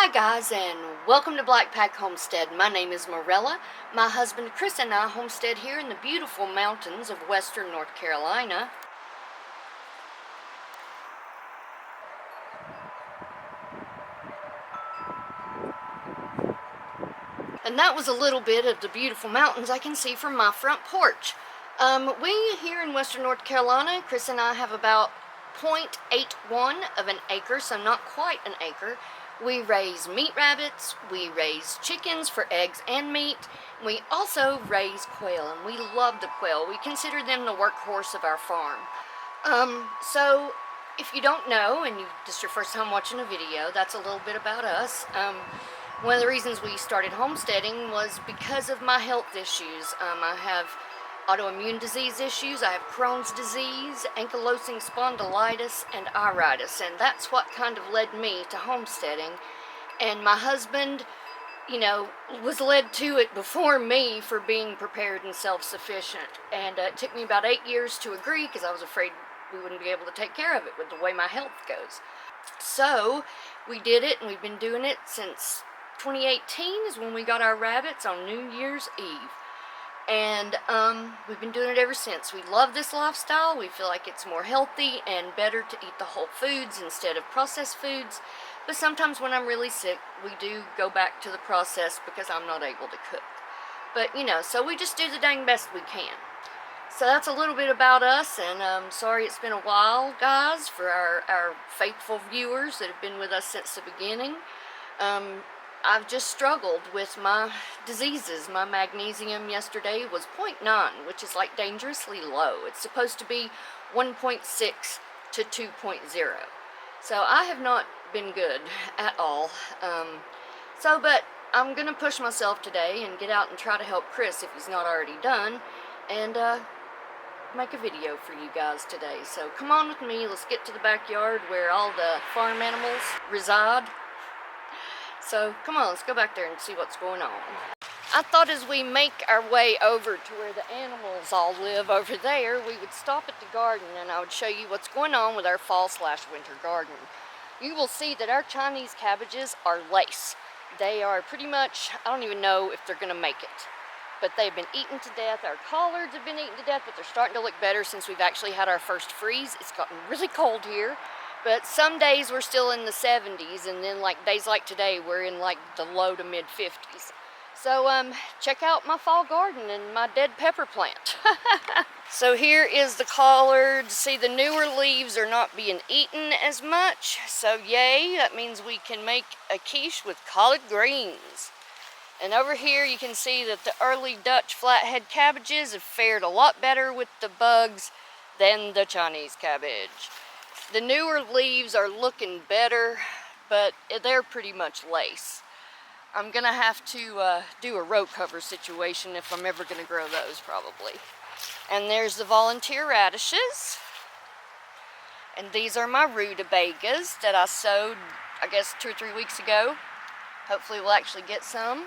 Hi guys, and welcome to Blackpack Homestead. My name is Morella. My husband Chris and I homestead here in the beautiful mountains of western North Carolina. And that was a little bit of the beautiful mountains I can see from my front porch. We here in western North Carolina, Chris and I have about 0.81 of an acre, so not quite an acre. We raise meat rabbits, we raise chickens for eggs and meat. We also raise quail, and we love the quail. We consider them the workhorse of our farm. So if you don't know, and this is your first time watching a video, that's a little bit about us. One of the reasons we started homesteading was because of my health issues. I have autoimmune disease issues, I have Crohn's disease, ankylosing spondylitis, and iritis, and that's what kind of led me to homesteading. And my husband, was led to it before me for being prepared and self-sufficient. And it took me about 8 years to agree because I was afraid we wouldn't be able to take care of it with the way my health goes. So we did it, and we've been doing it since 2018 is when we got our rabbits on New Year's Eve. And we've been doing it ever since. We love this lifestyle. We feel like it's more healthy and better to eat the whole foods instead of processed foods. But sometimes when I'm really sick, we do go back to the processed because I'm not able to cook. But, so we just do the dang best we can. So that's a little bit about us, and sorry it's been a while, guys, for our faithful viewers that have been with us since the beginning. I've just struggled with my diseases. My magnesium yesterday was 0.9, which is like dangerously low. It's supposed to be 1.6 to 2.0. So I have not been good at all. But I'm going to push myself today and get out and try to help Chris if he's not already done, and make a video for you guys today. So come on with me. Let's get to the backyard where all the farm animals reside. So come on, let's go back there and see what's going on. I thought as we make our way over to where the animals all live over there, we would stop at the garden and I would show you what's going on with our fall/winter garden. You will see that our Chinese cabbages are lace. They are pretty much, I don't even know if they're going to make it, but they've been eaten to death. Our collards have been eaten to death, but they're starting to look better since we've actually had our first freeze. It's gotten really cold here. But some days we're still in the 70s, and then like days like today, we're in like the low to mid 50s. So check out my fall garden and my dead pepper plant. So here is the collard. See, the newer leaves are not being eaten as much. So yay, that means we can make a quiche with collard greens. And over here you can see that the early Dutch flathead cabbages have fared a lot better with the bugs than the Chinese cabbage. The newer leaves are looking better, but they're pretty much lace. I'm going to have to do a row cover situation if I'm ever going to grow those, probably. And there's the volunteer radishes. And these are my rutabagas that I sowed, I guess, 2 or 3 weeks ago. Hopefully we'll actually get some.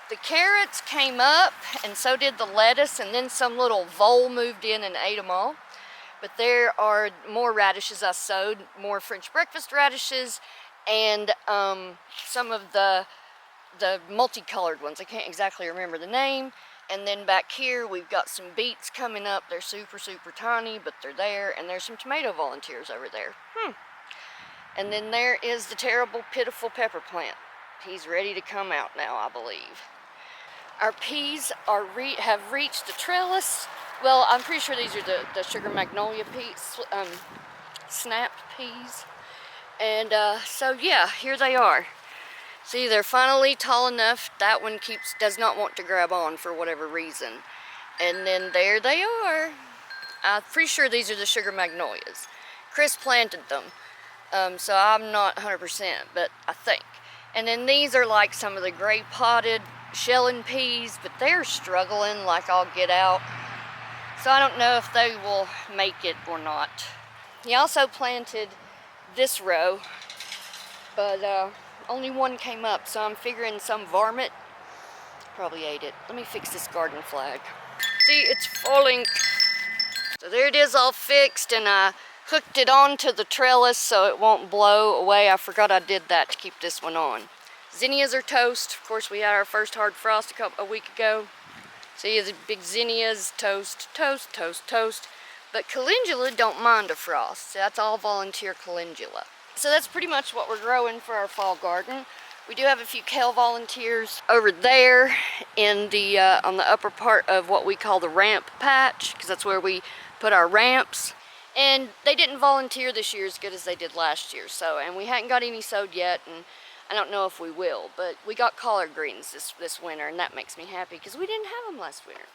The carrots came up, and so did the lettuce, and then some little vole moved in and ate them all. But there are more radishes I sowed, more French breakfast radishes, and some of the multicolored ones. I can't exactly remember the name. And then back here we've got some beets coming up. They're super, super tiny, but they're there. And there's some tomato volunteers over there. And then there is the terrible, pitiful pepper plant. He's ready to come out now, I believe. Our peas have reached the trellis. Well, I'm pretty sure these are the sugar magnolia peas, snapped peas. And so yeah, here they are. See, they're finally tall enough. That one does not want to grab on for whatever reason. And then there they are. I'm pretty sure these are the sugar magnolias. Chris planted them, so I'm not 100%, but I think. And then these are like some of the gray potted shelling peas, but they're struggling like I'll get out. So I don't know if they will make it or not. He also planted this row, but only one came up, so I'm figuring some varmint probably ate it. Let me fix this garden flag. See, it's falling. So there it is, all fixed, and I hooked it onto the trellis so it won't blow away. I forgot I did that to keep this one on. Zinnias are toast. Of course, we had our first hard frost a week ago. So you have the big zinnias, toast, toast, toast, toast. But calendula don't mind a frost. So that's all volunteer calendula. So that's pretty much what we're growing for our fall garden. We do have a few kale volunteers over there in the on the upper part of what we call the ramp patch, because that's where we put our ramps. And they didn't volunteer this year as good as they did last year. So, and we hadn't got any sowed yet, and I don't know if we will. But we got collard greens this winter, and that makes me happy because we didn't have them last winter.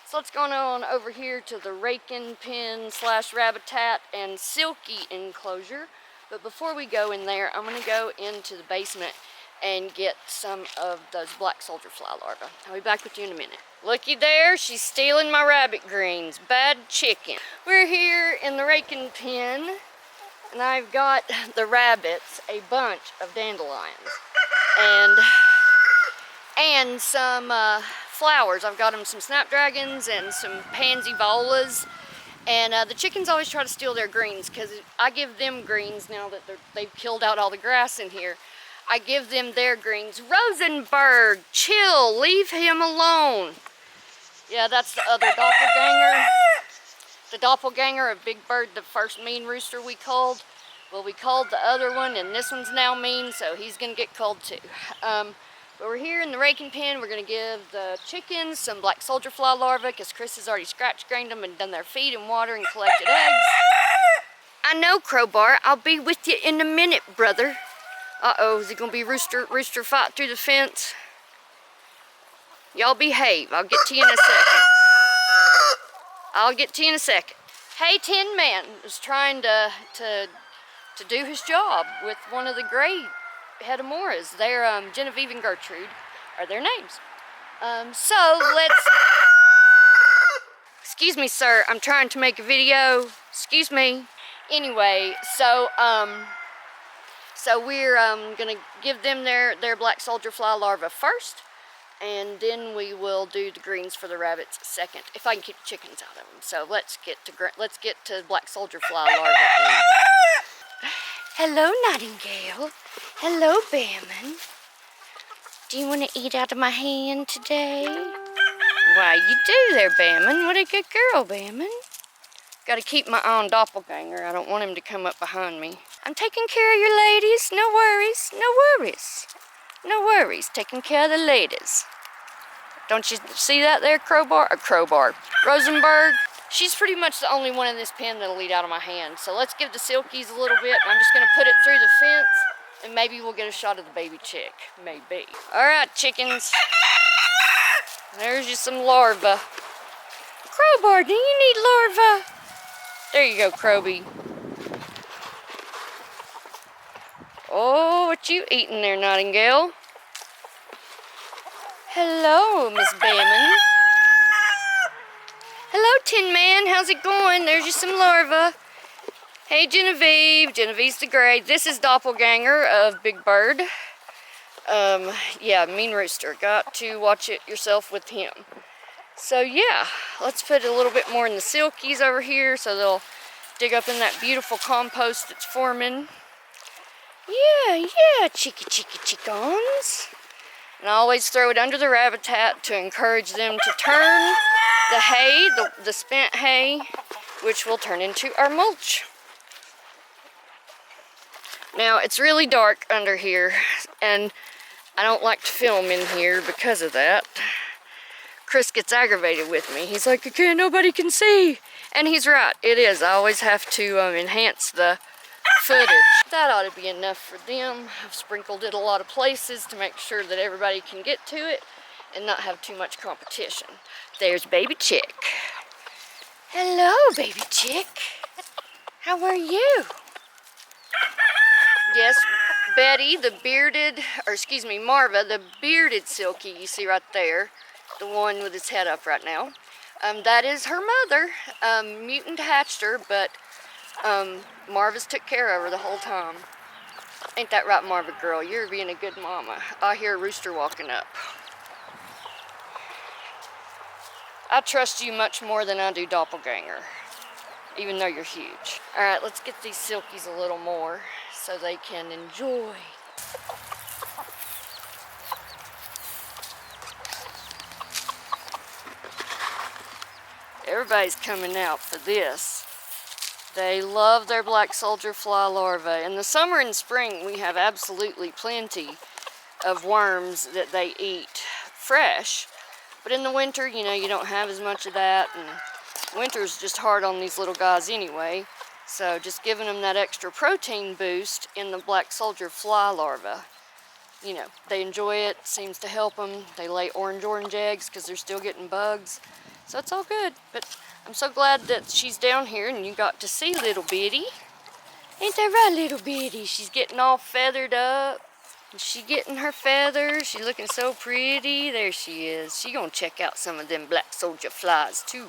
So let's go on over here to the raking pen / rabbitat and silky enclosure. But before we go in there, I'm going to go into the basement and get some of those black soldier fly larvae. I'll be back with you in a minute. Looky there, she's stealing my rabbit greens. Bad chicken. We're here in the raking pen, and I've got the rabbits a bunch of dandelions and some flowers. I've got them some snapdragons and some pansy volas. And the chickens always try to steal their greens because I give them greens now that they've killed out all the grass in here. I give them their greens. Rosenberg, chill, leave him alone. Yeah, that's the other doppelganger. The doppelganger of Big Bird, the first mean rooster we culled. Well, we culled the other one, and this one's now mean, so he's gonna get culled too. But we're here in the raking pen. We're gonna give the chickens some black soldier fly larvae because Chris has already scratch grained them and done their feed and water and collected eggs. I know, Crowbar. I'll be with you in a minute, brother. Uh-oh, is it gonna be rooster fight through the fence? Y'all behave. I'll get to you in a second. I'll get to you in a second. Hey, Tin Man is trying to do his job with one of the gray Hetemoras. They're Genevieve and Gertrude are their names. So let's. Excuse me, sir. I'm trying to make a video. Excuse me. Anyway, so we're gonna give them their black soldier fly larvae first, and then we will do the greens for the rabbits second, if I can keep the chickens out of them. So let's get to black soldier fly larvae. Hello, Nightingale. Hello, Bamman. Do you want to eat out of my hand today? Why, you do there, Bamman. What a good girl, Bamman. Got to keep my eye on Doppelganger. I don't want him to come up behind me. I'm taking care of your ladies. No worries. No worries. No worries. Taking care of the ladies. Don't you see that there, Crowbar? Rosenberg. She's pretty much the only one in this pen that'll eat out of my hand. So let's give the silkies a little bit. I'm just going to put it through the fence, and maybe we'll get a shot of the baby chick. Maybe. All right, chickens. There's you some larvae. Crowbar, do you need larvae? There you go, Croby. Oh, what you eating there, Nightingale? Hello, Miss Bamman. Hello, Tin Man. How's it going? There's you some larvae. Hey, Genevieve. Genevieve's the gray. This is Doppelganger of Big Bird. Yeah, mean rooster. Got to watch it yourself with him. So yeah, let's put a little bit more in the silkies over here so they'll dig up in that beautiful compost that's forming. Yeah, chickens. And I always throw it under the rabbit hat to encourage them to turn the hay, the spent hay, which will turn into our mulch. Now, it's really dark under here, and I don't like to film in here because of that. Chris gets aggravated with me. He's like, okay, nobody can see. And he's right, it is. I always have to enhance the footage. That ought to be enough for them. I've sprinkled it a lot of places to make sure that everybody can get to it and not have too much competition. There's baby chick. Hello, baby chick. How are you? Yes, Betty, Marva, the bearded silky you see right there, the one with his head up right now. That is her mother. Mutant hatched her, but Marva's took care of her the whole time. Ain't that right, Marva girl? You're being a good mama. I hear a rooster walking up. I trust you much more than I do Doppelganger, even though you're huge. All right, let's get these silkies a little more so they can enjoy. Everybody's coming out for this. They love their black soldier fly larvae. In the summer and spring, we have absolutely plenty of worms that they eat fresh. But in the winter, you know, you don't have as much of that, and winter's just hard on these little guys anyway. So just giving them that extra protein boost in the black soldier fly larvae. You know, they enjoy it, seems to help them. They lay orange eggs because they're still getting bugs. So it's all good. But I'm so glad that she's down here and you got to see little bitty. Ain't that right, little bitty? She's getting all feathered up. And she getting her feathers. She's looking so pretty. There she is. She gonna check out some of them black soldier flies too.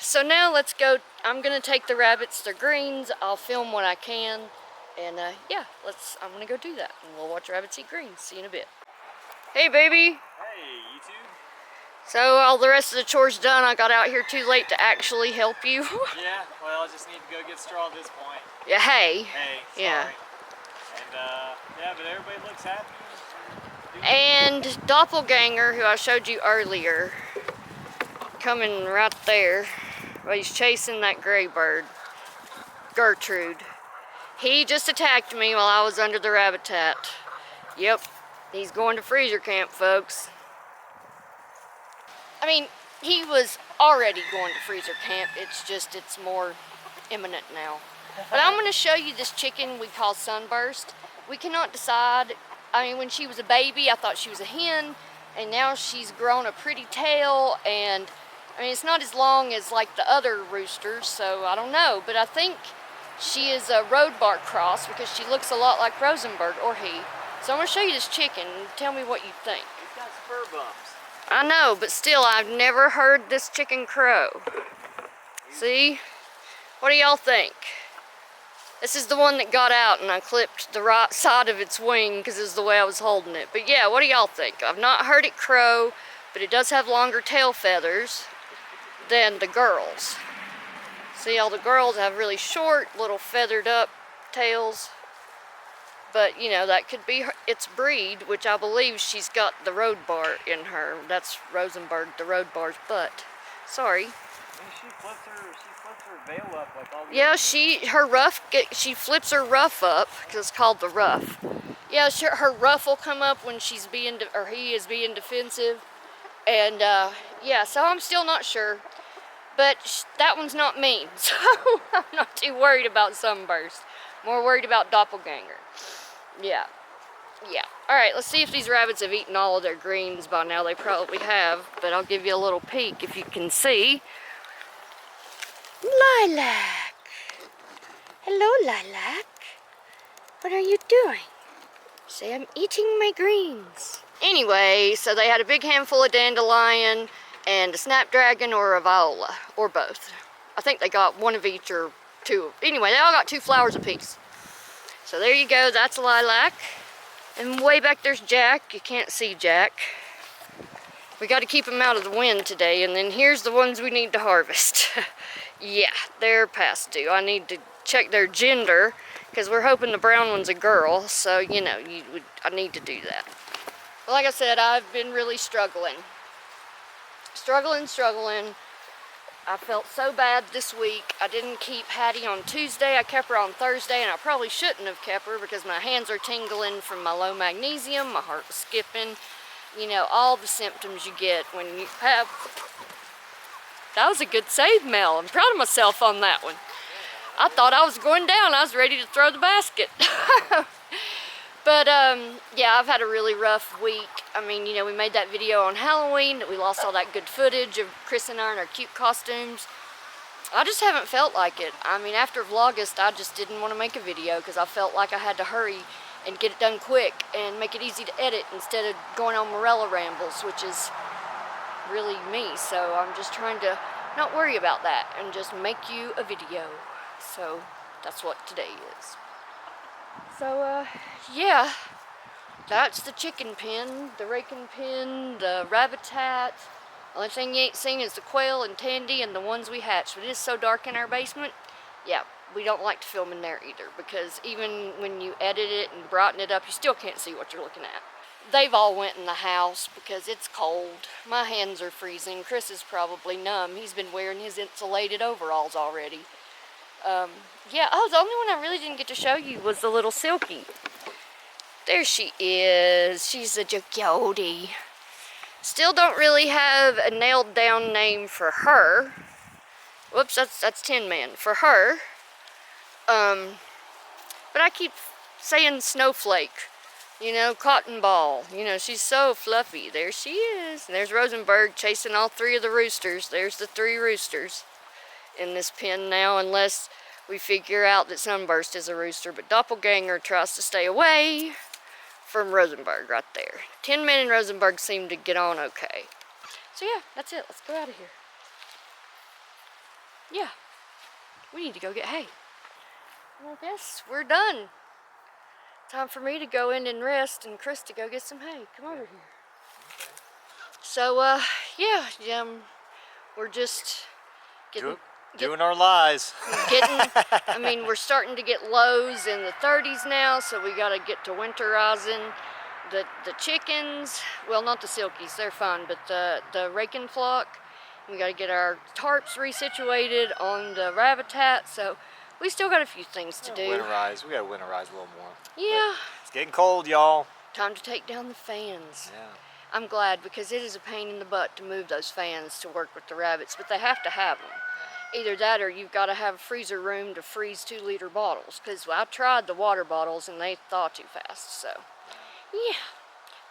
So now let's go. I'm gonna take the rabbits their greens. I'll film what I can. And yeah, I'm gonna go do that. And we'll watch rabbits eat greens. See you in a bit. Hey baby. Hey, YouTube. So all the rest of the chores done. I got out here too late to actually help you. Yeah, well I just need to go get straw at this point. Yeah, hey. Hey, sorry. Yeah. And yeah, but everybody looks happy. And Doppelganger, who I showed you earlier, coming right there. Well, he's chasing that gray bird, Gertrude. He just attacked me while I was under the rabbit. Yep, he's going to freezer camp, folks. I mean, he was already going to freezer camp. It's just, it's more imminent now. But I'm going to show you this chicken we call Sunburst. We cannot decide. I mean, when she was a baby, I thought she was a hen, and now she's grown a pretty tail, and I mean, it's not as long as like the other roosters, so I don't know. But I think she is a Roadbark cross because she looks a lot like Rosenberg, or he. So I'm going to show you this chicken and tell me what you think. It's got spur bumps. I know, but still, I've never heard this chicken crow. See? What do y'all think? This is the one that got out and I clipped the right side of its wing because it's the way I was holding it. But yeah, what do y'all think? I've not heard it crow, but it does have longer tail feathers than the girls. See, all the girls have really short, little feathered up tails. But, you know, that could be its breed, which I believe she's got the Roadbar in her. That's Rosenberg, the Roadbar's butt. Sorry. She flips her veil up like all the Yeah, she flips her ruff up, because it's called the ruff. Yeah, her ruff will come up when she's being, or he is being defensive. And, yeah, so I'm still not sure. But that one's not mean, so I'm not too worried about Sunburst. More worried about Doppelganger. Yeah. Alright, let's see if these rabbits have eaten all of their greens by now. They probably have, but I'll give you a little peek if you can see. Lilac. Hello, Lilac. What are you doing? Say, I'm eating my greens. Anyway, so they had a big handful of dandelion and a snapdragon or a viola, or both. I think they got one of each or two. Anyway, they all got 2 flowers apiece. So there you go, that's Lilac. And way back there's Jack. You can't see Jack. We got to keep him out of the wind today. And then here's the ones we need to harvest. Yeah, they're past due. I need to check their gender because we're hoping the brown one's a girl. So, you know, I need to do that. But like I said, I've been really struggling. Struggling. I felt so bad this week. I didn't keep Hattie on Tuesday. I kept her on Thursday, and I probably shouldn't have kept her because my hands are tingling from my low magnesium. My heart was skipping. You know, all the symptoms you get when you have... That was a good save, Mel. I'm proud of myself on that one. I thought I was going down. I was ready to throw the basket. But, yeah, I've had a really rough week. I mean, you know, we made that video on Halloween. We lost all that good footage of Chris and I in our cute costumes. I just haven't felt like it. I mean, after Vlogust, I just didn't want to make a video because I felt like I had to hurry and get it done quick and make it easy to edit instead of going on Morella rambles, which is really me. So I'm just trying to not worry about that and just make you a video. So that's what today is. So, yeah, that's the chicken pen, the raking pen, the rabbit hat. Only thing you ain't seen is the quail and Tandy and the ones we hatched. But it is so dark in our basement, yeah, we don't like to film in there either because even when you edit it and brighten it up, you still can't see what you're looking at. they've all went in the house because it's cold. My hands are freezing. Chris is probably numb. He's been wearing his insulated overalls already. Yeah, oh, the only one I really didn't get to show you was the little Silky. There she is. She's a Jokey. Still don't really have a nailed down name for her. Whoops, that's Tin Man. For her. But I keep saying Snowflake. You know, Cotton Ball. You know, she's so fluffy. There she is. And there's Rosenberg chasing all three of the roosters. There's the 3 roosters in this pen now, unless we figure out that Sunburst is a rooster. But Doppelganger tries to stay away from Rosenberg right there. Tin Man and Rosenberg seem to get on okay. So yeah, that's it. Let's go out of here. Yeah, we need to go get hay. Well, I guess we're done. Time for me to go in and rest, and Chris to go get some hay. Come over here. So, yeah, we're just doing our lies. I mean, we're starting to get lows in the 30s now, so we got to get to winterizing the chickens. Well, not the Silkies, they're fun, but the raking flock. We got to get our tarps resituated on the Ravitat, so we still got a few things to do. Winterize. We got to winterize a little more. Yeah. But it's getting cold, y'all. Time to take down the fans. Yeah. I'm glad, because it is a pain in the butt to move those fans to work with the rabbits, but they have to have them. Either that or you've got to have freezer room to freeze 2-liter bottles, because I tried the water bottles and they thaw too fast, so yeah.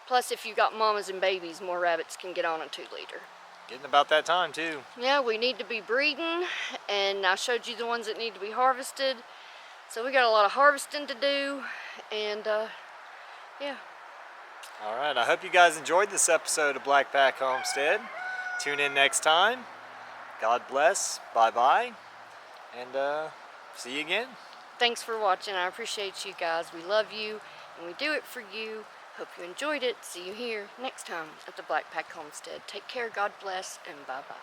Plus, if you've got mamas and babies, more rabbits can get on a 2-liter. Getting about that time, too. Yeah, we need to be breeding, and I showed you the ones that need to be harvested. So we got a lot of harvesting to do, and yeah. All right, I hope you guys enjoyed this episode of Blackpack Homestead. Tune in next time. God bless. Bye-bye. And see you again. Thanks for watching. I appreciate you guys. We love you, and we do it for you. Hope you enjoyed it. See you here next time at the Blackpack Homestead. Take care, God bless, and bye-bye.